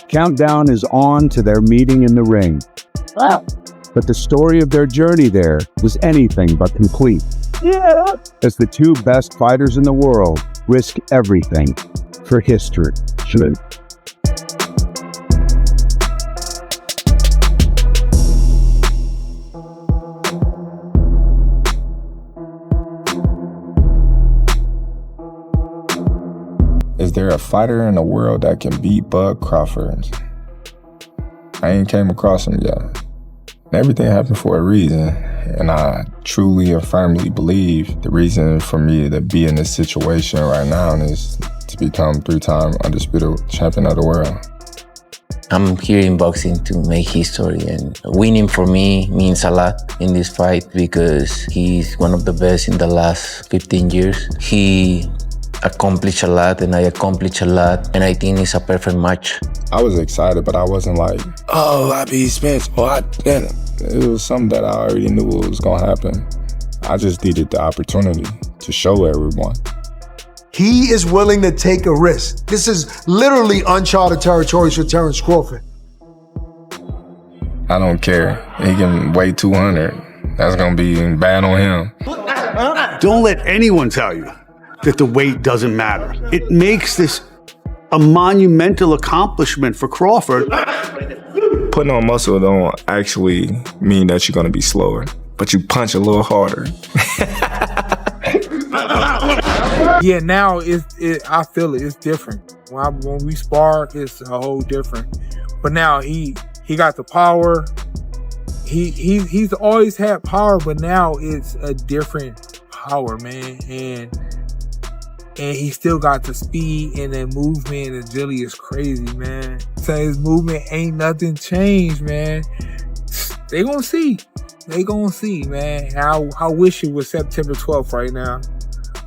Countdown is on to their meeting in the ring. Wow. But the story of their journey there was anything but complete. Yeah. As the two best fighters in the world risk everything for history. Is there a fighter in the world that can beat Bud Crawford? I ain't came across him yet. Everything happened for a reason, and I truly and firmly believe the reason for me to be in this situation right now is to become 3-time undisputed champion of the world. I'm here in boxing to make history, and winning for me means a lot in this fight because he's one of the best in the last 15 years. He accomplished a lot and I accomplished a lot, and I think it's a perfect match. I was excited, but I wasn't like, oh, I beat Spence, or I did it. It was something that I already knew was gonna happen. I just needed the opportunity to show everyone. He is willing to take a risk. This is literally uncharted territories for Terence Crawford. I don't care. He can weigh 200. That's gonna be bad on him. Don't let anyone tell you that the weight doesn't matter. It makes this a monumental accomplishment for Crawford. Putting on muscle don't actually mean that you're gonna be slower, but you punch a little harder. Yeah, now I feel it. It's different. When we spar, it's a whole different. But now he got the power. He's always had power, but now it's a different power, man. And he still got the speed and the movement and agility is crazy, man. So his movement ain't nothing changed, man. They gonna see. They gonna see, man. I wish it was September 12th right now.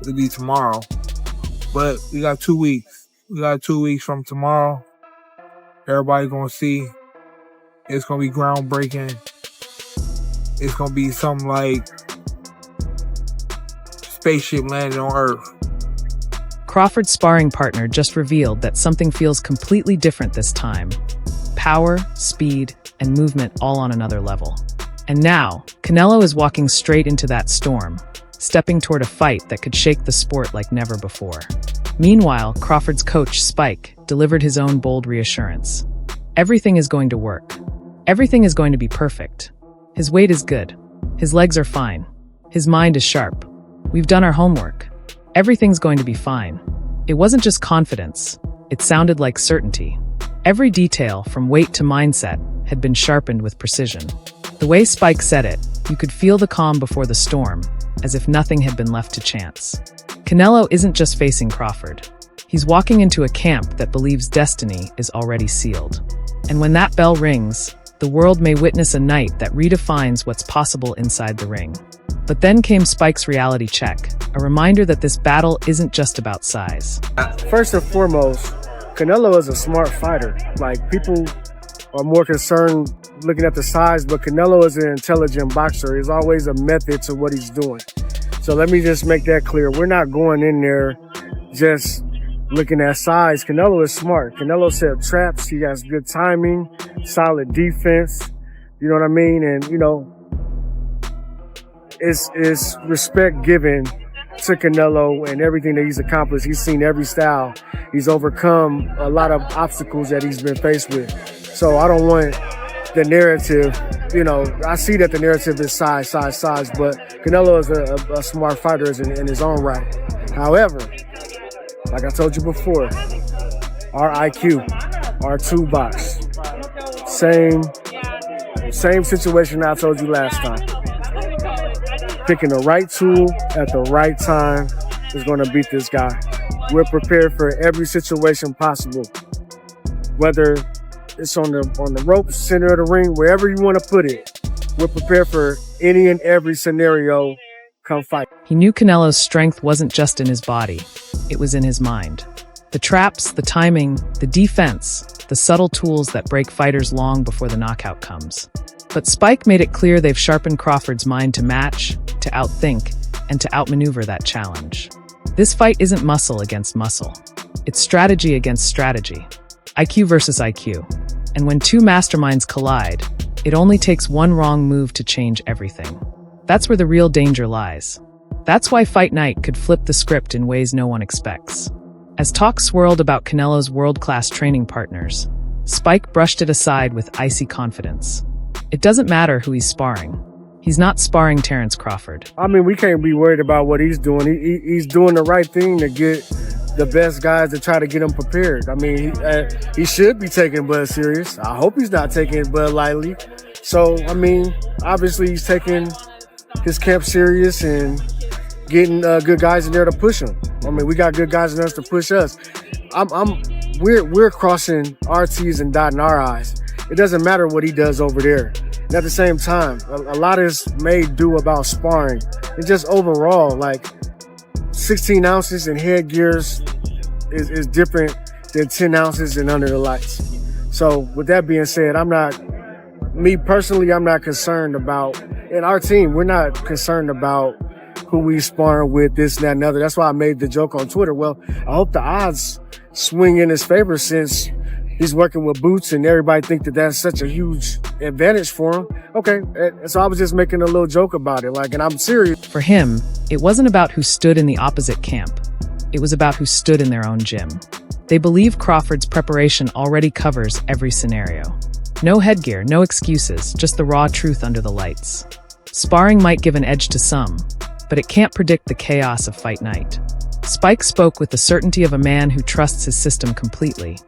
It'll be tomorrow. But we got 2 weeks. We got 2 weeks from tomorrow. Everybody gonna see. It's gonna be groundbreaking. It's gonna be something like spaceship landing on Earth. Crawford's sparring partner just revealed that something feels completely different this time. Power, speed, and movement all on another level. And now, Canelo is walking straight into that storm, stepping toward a fight that could shake the sport like never before. Meanwhile, Crawford's coach, Spike, delivered his own bold reassurance. Everything is going to work. Everything is going to be perfect. His weight is good. His legs are fine. His mind is sharp. We've done our homework. Everything's going to be fine. It wasn't just confidence. It sounded like certainty. Every detail, from weight to mindset, had been sharpened with precision. The way Spike said it, you could feel the calm before the storm, as if nothing had been left to chance. Canelo isn't just facing Crawford. He's walking into a camp that believes destiny is already sealed. And when that bell rings, the world may witness a night that redefines what's possible inside the ring. But then came Spike's reality check, a reminder that this battle isn't just about size. First and foremost, Canelo is a smart fighter. Like, people are more concerned looking at the size, but Canelo is an intelligent boxer. There's always a method to what he's doing. So let me just make that clear. We're not going in there just looking at size. Canelo is smart. Canelo set traps. He has good timing, solid defense. You know what I mean? And, you know, it's respect given to Canelo and everything that he's accomplished. He's seen every style. He's overcome a lot of obstacles that he's been faced with. So I don't want the narrative, you know, I see that the narrative is size, but Canelo is a smart fighter in his own right. However, like I told you before, our IQ, our toolbox, same situation I told you last time. Picking the right tool at the right time is going to beat this guy. We're prepared for every situation possible, whether it's on the rope, center of the ring, wherever you want to put it. We're prepared for any and every scenario. Come fight. He knew Canelo's strength wasn't just in his body, it was in his mind. The traps, the timing, the defense, the subtle tools that break fighters long before the knockout comes. But Spike made it clear they've sharpened Crawford's mind to match, to outthink, and to outmaneuver that challenge. This fight isn't muscle against muscle. It's strategy against strategy. IQ versus IQ. And when two masterminds collide, it only takes one wrong move to change everything. That's where the real danger lies. That's why Fight Night could flip the script in ways no one expects. As talk swirled about Canelo's world-class training partners, Spike brushed it aside with icy confidence. It doesn't matter who he's sparring. He's not sparring Terence Crawford. I mean, we can't be worried about what he's doing. He's doing the right thing to get the best guys to try to get him prepared. I mean, he should be taking Bud serious. I hope he's not taking Bud lightly. So, I mean, obviously he's taking his camp serious and getting good guys in there to push him. I mean, we got good guys in there to push us. We're crossing our T's and dotting our I's. It doesn't matter what he does over there. And at the same time, a lot is made due about sparring. It's just overall, like 16 ounces in headgears is different than 10 ounces and under the lights. So with that being said, me personally, I'm not concerned about, and our team, we're not concerned about who we sparring with, this, that, and other. That's why I made the joke on Twitter. Well, I hope the odds swing in his favor since he's working with Boots and everybody think that that's such a huge advantage for him. Okay, so I was just making a little joke about it, and I'm serious. For him, it wasn't about who stood in the opposite camp. It was about who stood in their own gym. They believe Crawford's preparation already covers every scenario. No headgear, no excuses, just the raw truth under the lights. Sparring might give an edge to some, but it can't predict the chaos of Fight Night. Spike spoke with the certainty of a man who trusts his system completely,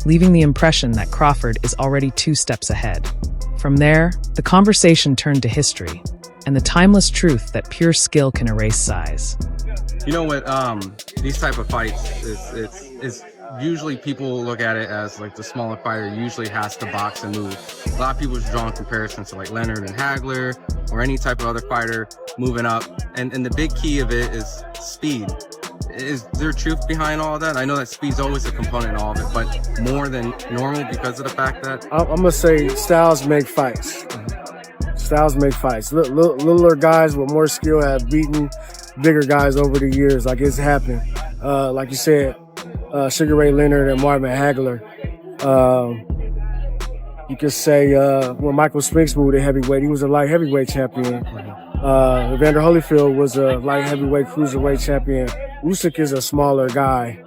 leaving the impression that Crawford is already 2 steps ahead. From there, the conversation turned to history, and the timeless truth that pure skill can erase size. You know what, these type of fights, is usually people look at it as like the smaller fighter usually has to box and move. A lot of people just draw comparisons to like Leonard and Hagler or any type of other fighter moving up. And the big key of it is speed. Is there truth behind all that? I know that speed's always a component of all of it, but more than normal because of the fact that... I'm going to say styles make fights. Styles make fights. Littler guys with more skill have beaten bigger guys over the years. Like it's happened. Like you said, Sugar Ray Leonard and Marvin Hagler. You could say when Michael Spinks moved to heavyweight, he was a light heavyweight champion. Evander Holyfield was a light heavyweight cruiserweight champion. Usyk is a smaller guy.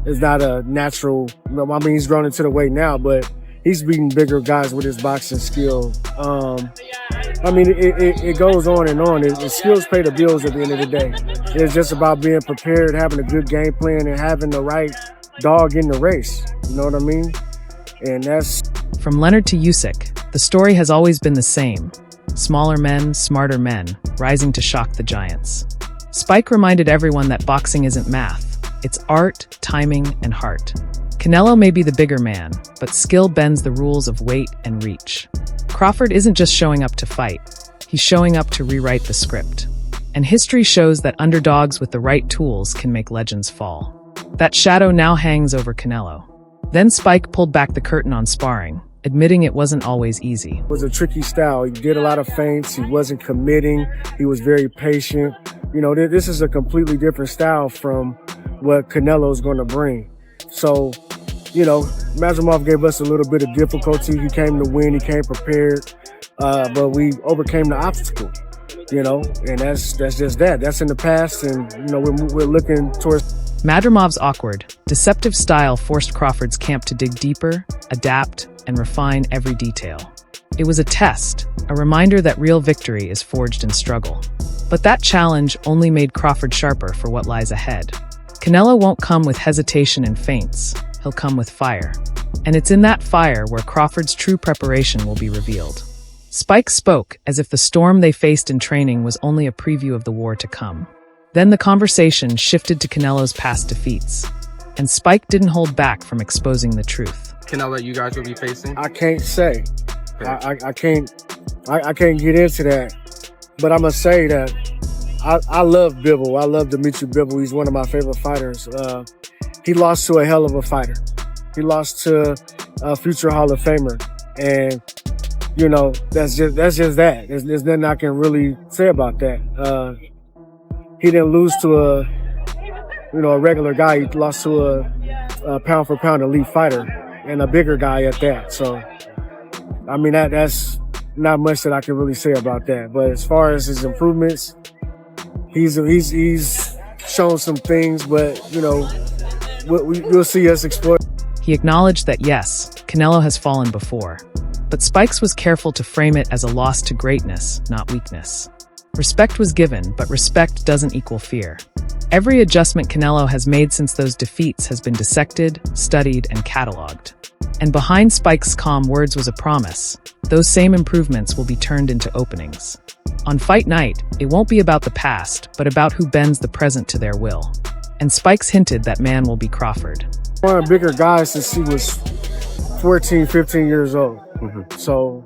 It's not a natural. I mean, he's grown into the weight now, but he's beating bigger guys with his boxing skill. I mean, it goes on and on. The skills pay the bills at the end of the day. It's just about being prepared, having a good game plan, and having the right dog in the race. You know what I mean? And that's... From Leonard to Usyk, the story has always been the same. Smaller men, smarter men, rising to shock the giants. Spike reminded everyone that boxing isn't math. It's art, timing, and heart. Canelo may be the bigger man, but skill bends the rules of weight and reach. Crawford isn't just showing up to fight. He's showing up to rewrite the script. And history shows that underdogs with the right tools can make legends fall. That shadow now hangs over Canelo. Then Spike pulled back the curtain on sparring, admitting it wasn't always easy. It was a tricky style. He did a lot of feints. He wasn't committing. He was very patient. You know, this is a completely different style from what Canelo's going to bring. So, you know, Mazamov gave us a little bit of difficulty. He came to win. He came prepared. But we overcame the obstacle, you know, and that's just that. That's in the past, and, you know, we're looking towards... Madramov's awkward, deceptive style forced Crawford's camp to dig deeper, adapt, and refine every detail. It was a test, a reminder that real victory is forged in struggle. But that challenge only made Crawford sharper for what lies ahead. Canelo won't come with hesitation and feints. He'll come with fire. And it's in that fire where Crawford's true preparation will be revealed. Spike spoke as if the storm they faced in training was only a preview of the war to come. Then the conversation shifted to Canelo's past defeats, and Spike didn't hold back from exposing the truth. Canelo, you guys will be facing? I can't say. I can't get into that. But I'm going to say that I love Bivol. I love Dimitri Bivol. He's one of my favorite fighters. He lost to a hell of a fighter. He lost to a future Hall of Famer. And, you know, that's just that. There's nothing I can really say about that. he didn't lose to a regular guy. He lost to a pound for pound elite fighter and a bigger guy at that. So, I mean, that's not much that I can really say about that. But as far as his improvements, he's shown some things, but we'll see us explore. He acknowledged that yes, Canelo has fallen before, but Spikes was careful to frame it as a loss to greatness, not weakness. Respect was given, but respect doesn't equal fear. Every adjustment Canelo has made since those defeats has been dissected, studied, and cataloged. And behind Spike's calm words was a promise. Those same improvements will be turned into openings. On fight night, it won't be about the past, but about who bends the present to their will. And Spikes hinted that man will be Crawford. One of the bigger guys since he was 14, 15 years old. Mm-hmm. So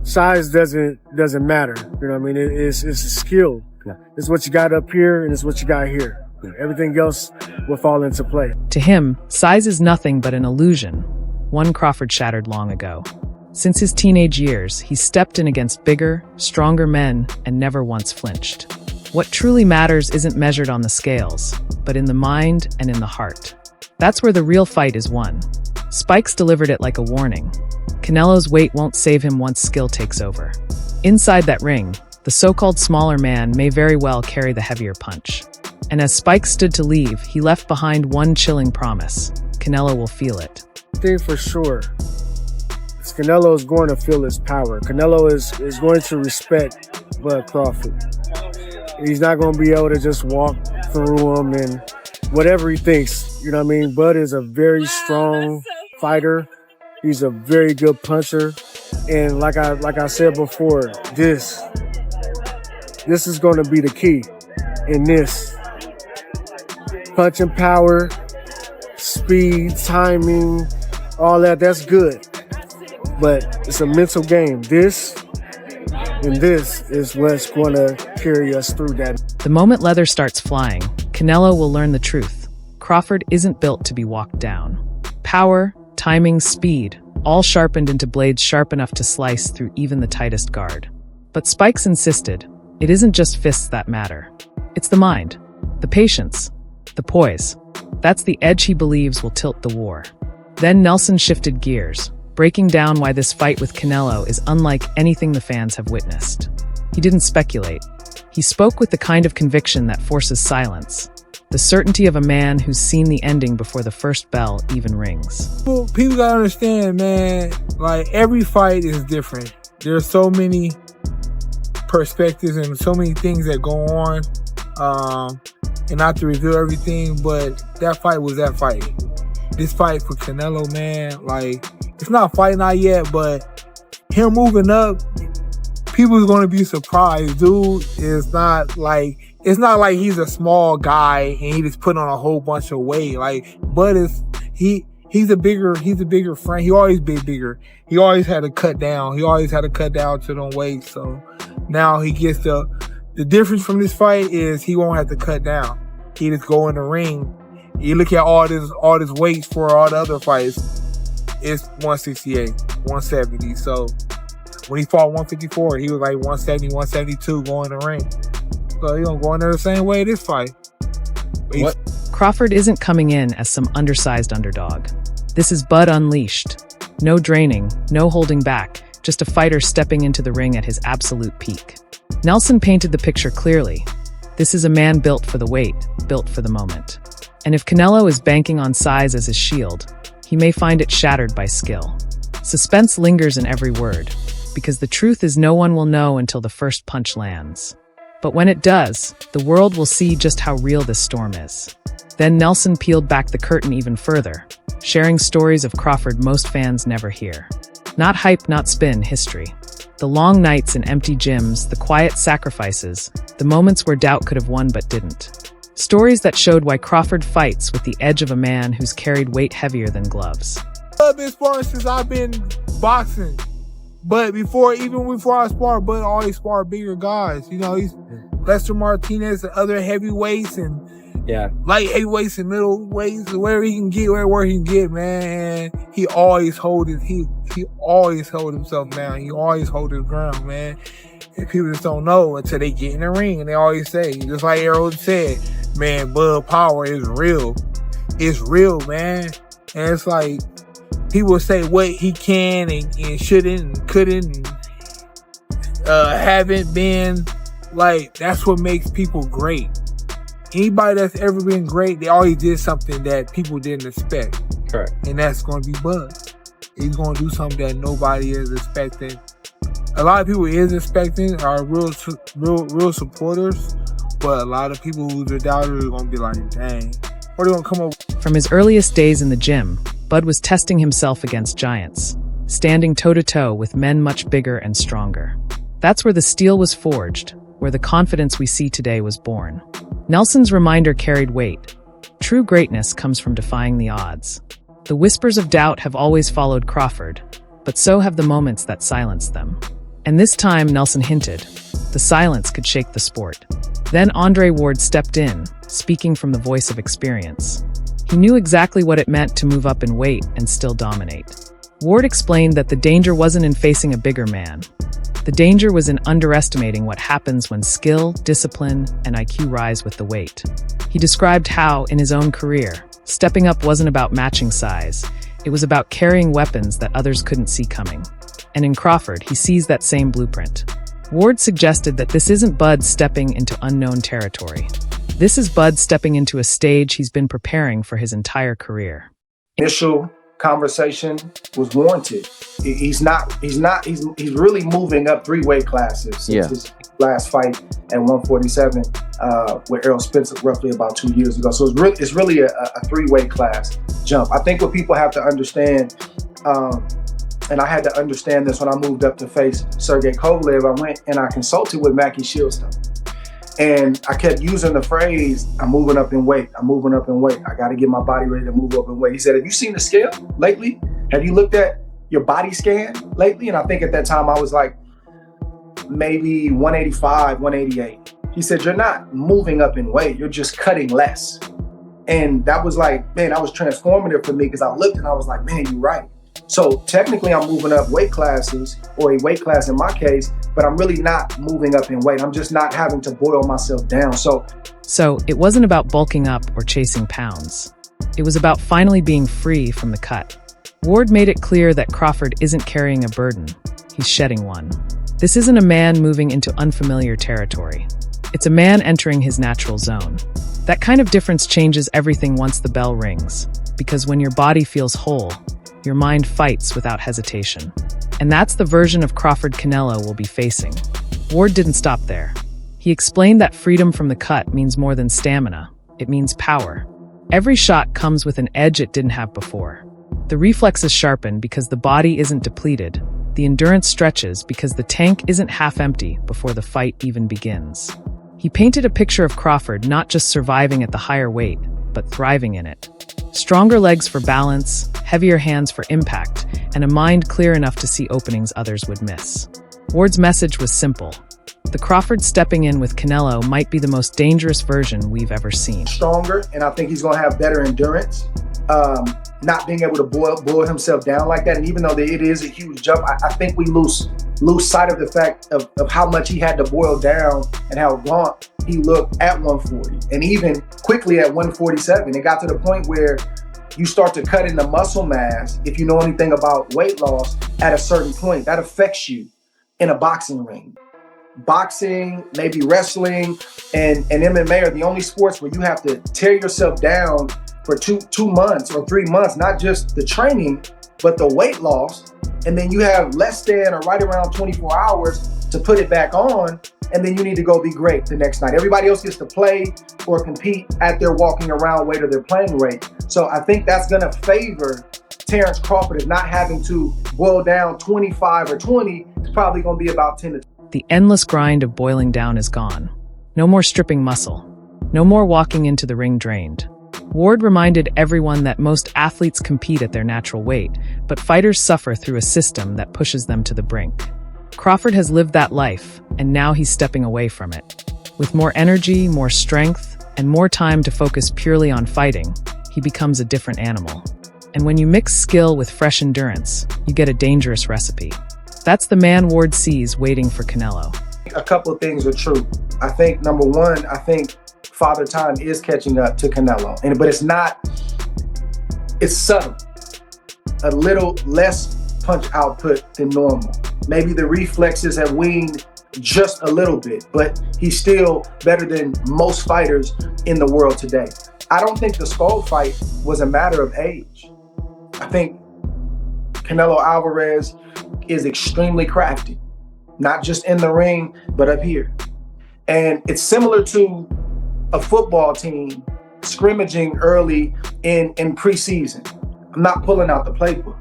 size doesn't matter. You know what I mean? It's a skill. Yeah. It's what you got up here and it's what you got here. Yeah. Everything else will fall into play. To him, size is nothing but an illusion, one Crawford shattered long ago. Since his teenage years, he's stepped in against bigger, stronger men and never once flinched. What truly matters isn't measured on the scales, but in the mind and in the heart. That's where the real fight is won. Spikes delivered it like a warning. Canelo's weight won't save him once skill takes over. Inside that ring, the so-called smaller man may very well carry the heavier punch. And as Spikes stood to leave, he left behind one chilling promise. Canelo will feel it. I think for sure, Canelo is going to feel his power. Canelo is going to respect Bud Crawford. He's not going to be able to just walk through him and whatever he thinks. You know what I mean? Bud is a very strong fighter. He's a very good puncher. And like I said before, this is going to be the key in this. Punching power, speed, timing, all that's good. But it's a mental game. This is what's going to carry us through that. The moment leather starts flying, Canelo will learn the truth. Crawford isn't built to be walked down. Power, timing, speed, all sharpened into blades sharp enough to slice through even the tightest guard. But Spikes insisted, it isn't just fists that matter. It's the mind, the patience, the poise. That's the edge he believes will tilt the war. Then Nelson shifted gears, breaking down why this fight with Canelo is unlike anything the fans have witnessed. He didn't speculate. He spoke with the kind of conviction that forces silence. The certainty of a man who's seen the ending before the first bell even rings. People gotta understand, man, like every fight is different. There's so many perspectives and so many things that go on. And not to reveal everything, but that fight was that fight. This fight for Canelo, man, like, it's not fight night yet, but him moving up, people's gonna be surprised. Dude is not like, it's not like he's a small guy and he just put on a whole bunch of weight. Like, but he's a bigger frame. He always been bigger. He always had to cut down. He always had to cut down to them weights. So now he gets the difference from this fight is he won't have to cut down. He just go in the ring. You look at all this weights for all the other fights, it's 168, 170. So when he fought 154, he was like 170, 172 going in the ring. So he gonna go in there the same way this fight. Crawford isn't coming in as some undersized underdog. This is Bud unleashed. No draining, no holding back, just a fighter stepping into the ring at his absolute peak. Nelson painted the picture clearly. This is a man built for the weight, built for the moment. And if Canelo is banking on size as his shield, he may find it shattered by skill. Suspense lingers in every word, because the truth is no one will know until the first punch lands. But when it does, the world will see just how real this storm is. Then Nelson peeled back the curtain even further, sharing stories of Crawford most fans never hear. Not hype, not spin, history. The long nights in empty gyms, the quiet sacrifices, the moments where doubt could have won but didn't. Stories that showed why Crawford fights with the edge of a man who's carried weight heavier than gloves. I've been sparring since I've been boxing. But even before I spar, Bud always sparred bigger guys. You know, he's Lester Martinez and other heavyweights and light heavyweights and middleweights, where he can get, man. He always hold himself down. He always hold his ground, man. And people just don't know until they get in the ring. And they always say, just like Arrow said, man, Bud Power is real. It's real, man. And it's like, people say what he can and shouldn't and couldn't and haven't been. Like, that's what makes people great. Anybody that's ever been great, they always did something that people didn't expect. Correct. And that's going to be Bud. He's going to do something that nobody is expecting. A lot of people is expecting are real supporters, but a lot of people who's a doubter are going to be like, dang, what are they going to come up? From his earliest days in the gym, Bud was testing himself against giants, standing toe-to-toe with men much bigger and stronger. That's where the steel was forged, where the confidence we see today was born. Nelson's reminder carried weight. True greatness comes from defying the odds. The whispers of doubt have always followed Crawford, but so have the moments that silenced them. And this time, Nelson hinted, the silence could shake the sport. Then Andre Ward stepped in, speaking from the voice of experience. He knew exactly what it meant to move up in weight and still dominate. Ward explained that the danger wasn't in facing a bigger man. The danger was in underestimating what happens when skill, discipline, and IQ rise with the weight. He described how, in his own career, stepping up wasn't about matching size. It was about carrying weapons that others couldn't see coming. And in Crawford, he sees that same blueprint. Ward suggested that this isn't Bud stepping into unknown territory. This is Bud stepping into a stage he's been preparing for his entire career. Initial conversation was warranted. He's really moving up 3 weight classes since his last fight at 147 with Errol Spence roughly about 2 years ago. So it's really a 3 weight class jump. I think what people have to understand, and I had to understand this when I moved up to face Sergey Kovalev, I went and I consulted with Mackie Shieldstone. And I kept using the phrase, I'm moving up in weight. I'm moving up in weight. I got to get my body ready to move up in weight. He said, have you seen the scale lately? Have you looked at your body scan lately? And I think at that time I was like maybe 185, 188. He said, you're not moving up in weight. You're just cutting less. And that was like, man, that was transformative for me because I looked and I was like, man, you're right. So technically I'm moving up weight classes, or a weight class in my case, but I'm really not moving up in weight. I'm just not having to boil myself down. So it wasn't about bulking up or chasing pounds. It was about finally being free from the cut. Ward made it clear that Crawford isn't carrying a burden. He's shedding one. This isn't a man moving into unfamiliar territory. It's a man entering his natural zone. That kind of difference changes everything once the bell rings, because when your body feels whole, your mind fights without hesitation. And that's the version of Crawford Canelo we'll be facing. Ward didn't stop there. He explained that freedom from the cut means more than stamina. It means power. Every shot comes with an edge it didn't have before. The reflexes sharpen because the body isn't depleted. The endurance stretches because the tank isn't half empty before the fight even begins. He painted a picture of Crawford not just surviving at the higher weight, but thriving in it. Stronger legs for balance, heavier hands for impact, and a mind clear enough to see openings others would miss. Ward's message was simple. The Crawford stepping in with Canelo might be the most dangerous version we've ever seen. Stronger, and I think he's going to have better endurance. Not being able to boil himself down like that, and even though it is a huge jump, I think we lose sight of the fact of how much he had to boil down and how gaunt he looked at 140, and even quickly at 147. It got to the point where you start to cut into muscle mass. If you know anything about weight loss, at a certain point, that affects you in a boxing ring. Boxing, maybe wrestling, and MMA are the only sports where you have to tear yourself down for two months or 3 months, not just the training, but the weight loss. And then you have less than or right around 24 hours to put it back on. And then you need to go be great the next night. Everybody else gets to play or compete at their walking around weight or their playing weight. So I think that's going to favor Terence Crawford, is not having to boil down 25 or 20. It's probably going to be about 10 to 20. The endless grind of boiling down is gone. No more stripping muscle. No more walking into the ring drained. Ward reminded everyone that most athletes compete at their natural weight, but fighters suffer through a system that pushes them to the brink. Crawford has lived that life, and now he's stepping away from it. With more energy, more strength, and more time to focus purely on fighting, he becomes a different animal. And when you mix skill with fresh endurance, you get a dangerous recipe. That's the man Ward sees waiting for Canelo. a couple of things are true. I think number one, I think Father Time is catching up to Canelo, but it's subtle. A little less punch output than normal. Maybe the reflexes have weaned just a little bit, but he's still better than most fighters in the world today. I don't think the Skull fight was a matter of age. I think Canelo Alvarez is extremely crafty, not just in the ring, but up here. And it's similar to a football team scrimmaging early in preseason. I'm not pulling out the playbook.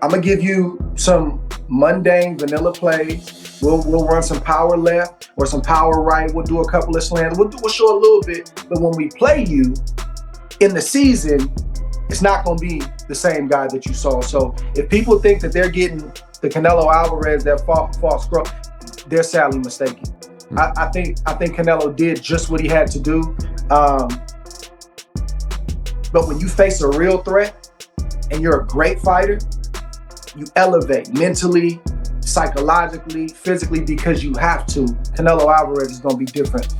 I'm gonna give you some mundane vanilla plays. We'll run some power left or some power right. We'll do a couple of slants. We'll show a little bit, but when we play you in the season, it's not gonna be the same guy that you saw. So if people think that they're getting the Canelo Alvarez that fought Scrub, they're sadly mistaken. I think Canelo did just what he had to do. But when you face a real threat and you're a great fighter, you elevate mentally, psychologically, physically, because you have to. Canelo Alvarez is going to be different.